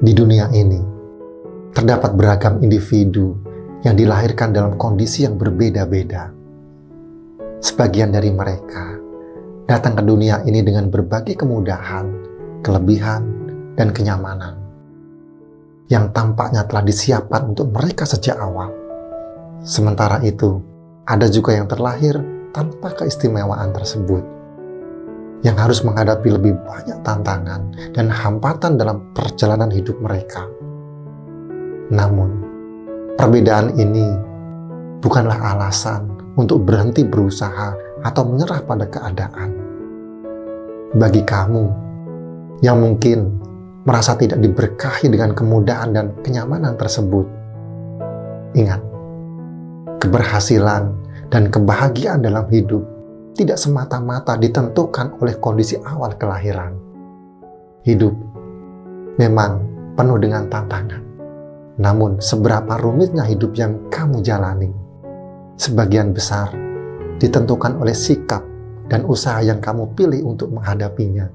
Di dunia ini, terdapat beragam individu yang dilahirkan dalam kondisi yang berbeda-beda. Sebagian dari mereka datang ke dunia ini dengan berbagai kemudahan, kelebihan, dan kenyamanan yang tampaknya telah disiapkan untuk mereka sejak awal. Sementara itu, ada juga yang terlahir tanpa keistimewaan tersebut, yang harus menghadapi lebih banyak tantangan dan hambatan dalam perjalanan hidup mereka. Namun, perbedaan ini bukanlah alasan untuk berhenti berusaha atau menyerah pada keadaan. Bagi kamu yang mungkin merasa tidak diberkahi dengan kemudahan dan kenyamanan tersebut, ingat, keberhasilan dan kebahagiaan dalam hidup tidak semata-mata ditentukan oleh kondisi awal kelahiran. Hidup memang penuh dengan tantangan. Namun, seberapa rumitnya hidup yang kamu jalani, sebagian besar ditentukan oleh sikap dan usaha yang kamu pilih untuk menghadapinya.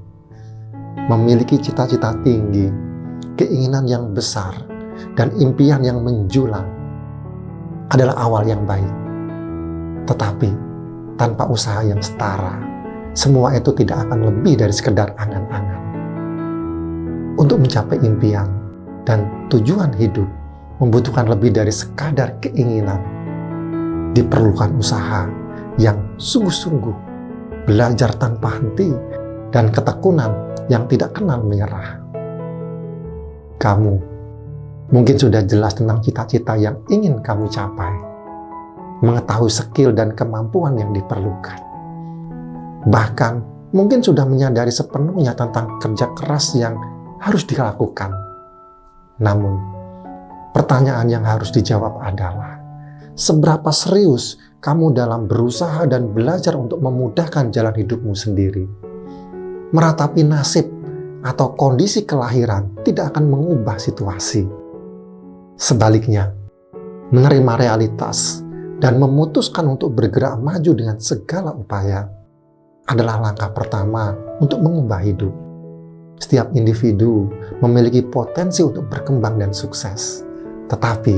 Memiliki cita-cita tinggi, keinginan yang besar, dan impian yang menjulang adalah awal yang baik. Tetapi, tanpa usaha yang setara, semua itu tidak akan lebih dari sekedar angan-angan. Untuk mencapai impian dan tujuan hidup membutuhkan lebih dari sekadar keinginan. Diperlukan usaha yang sungguh-sungguh, belajar tanpa henti, dan ketekunan yang tidak kenal menyerah. Kamu mungkin sudah jelas tentang cita-cita yang ingin kamu capai, mengetahui skill dan kemampuan yang diperlukan. Bahkan mungkin sudah menyadari sepenuhnya tentang kerja keras yang harus dilakukan. Namun, pertanyaan yang harus dijawab adalah, seberapa serius kamu dalam berusaha dan belajar untuk memudahkan jalan hidupmu sendiri? Meratapi nasib atau kondisi kelahiran tidak akan mengubah situasi. Sebaliknya, menerima realitas dan memutuskan untuk bergerak maju dengan segala upaya adalah langkah pertama untuk mengubah hidup. Setiap individu memiliki potensi untuk berkembang dan sukses. Tetapi,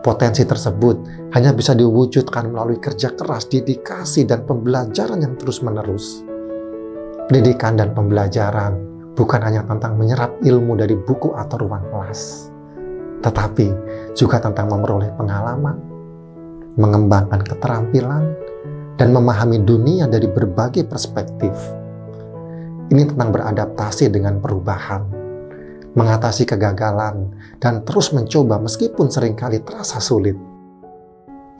potensi tersebut hanya bisa diwujudkan melalui kerja keras, dedikasi, dan pembelajaran yang terus-menerus. Pendidikan dan pembelajaran bukan hanya tentang menyerap ilmu dari buku atau ruang kelas, tetapi juga tentang memperoleh pengalaman, mengembangkan keterampilan, dan memahami dunia dari berbagai perspektif. Ini tentang beradaptasi dengan perubahan, mengatasi kegagalan, dan terus mencoba meskipun seringkali terasa sulit.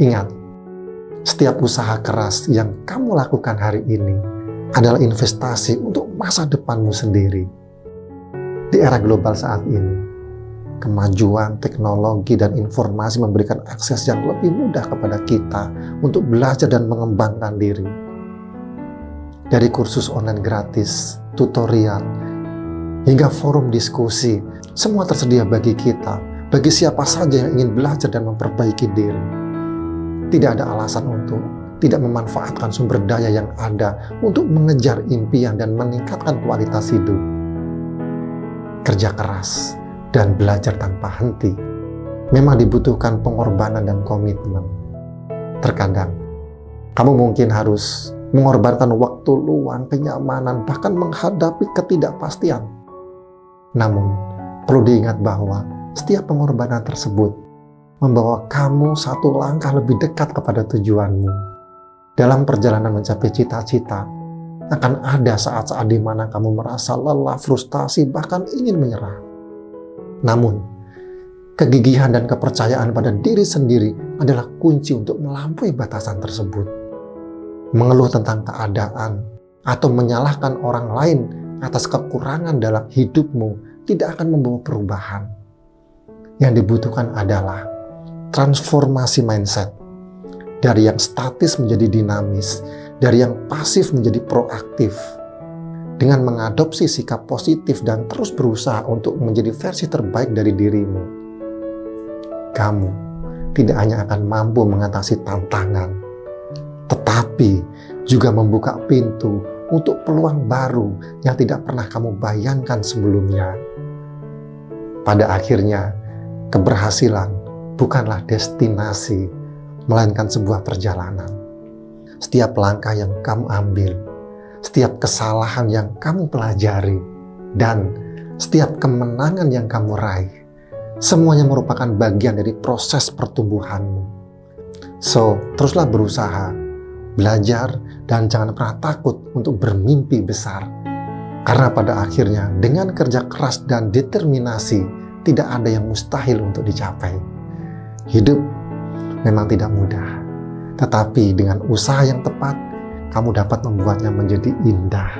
Ingat, setiap usaha keras yang kamu lakukan hari ini adalah investasi untuk masa depanmu sendiri. Di era global saat ini, kemajuan teknologi dan informasi memberikan akses yang lebih mudah kepada kita untuk belajar dan mengembangkan diri. Dari kursus online gratis, tutorial, hingga forum diskusi, semua tersedia bagi kita, bagi siapa saja yang ingin belajar dan memperbaiki diri. Tidak ada alasan untuk tidak memanfaatkan sumber daya yang ada untuk mengejar impian dan meningkatkan kualitas hidup. Kerja keras dan belajar tanpa henti memang dibutuhkan pengorbanan dan komitmen. Terkadang, kamu mungkin harus mengorbankan waktu luang, kenyamanan, bahkan menghadapi ketidakpastian. Namun, perlu diingat bahwa setiap pengorbanan tersebut membawa kamu satu langkah lebih dekat kepada tujuanmu. Dalam perjalanan mencapai cita-cita, akan ada saat-saat di mana kamu merasa lelah, frustasi, bahkan ingin menyerah. Namun, kegigihan dan kepercayaan pada diri sendiri adalah kunci untuk melampaui batasan tersebut. Mengeluh tentang keadaan atau menyalahkan orang lain atas kekurangan dalam hidupmu tidak akan membawa perubahan. Yang dibutuhkan adalah transformasi mindset. Dari yang statis menjadi dinamis, dari yang pasif menjadi proaktif. Dengan mengadopsi sikap positif dan terus berusaha untuk menjadi versi terbaik dari dirimu, kamu tidak hanya akan mampu mengatasi tantangan, tetapi juga membuka pintu untuk peluang baru yang tidak pernah kamu bayangkan sebelumnya. Pada akhirnya, keberhasilan bukanlah destinasi, melainkan sebuah perjalanan. Setiap langkah yang kamu ambil, setiap kesalahan yang kamu pelajari, dan setiap kemenangan yang kamu raih, semuanya merupakan bagian dari proses pertumbuhanmu. So, teruslah berusaha, belajar, dan jangan pernah takut untuk bermimpi besar. Karena pada akhirnya, dengan kerja keras dan determinasi, tidak ada yang mustahil untuk dicapai. Hidup memang tidak mudah, tetapi dengan usaha yang tepat, kamu dapat membuatnya menjadi indah.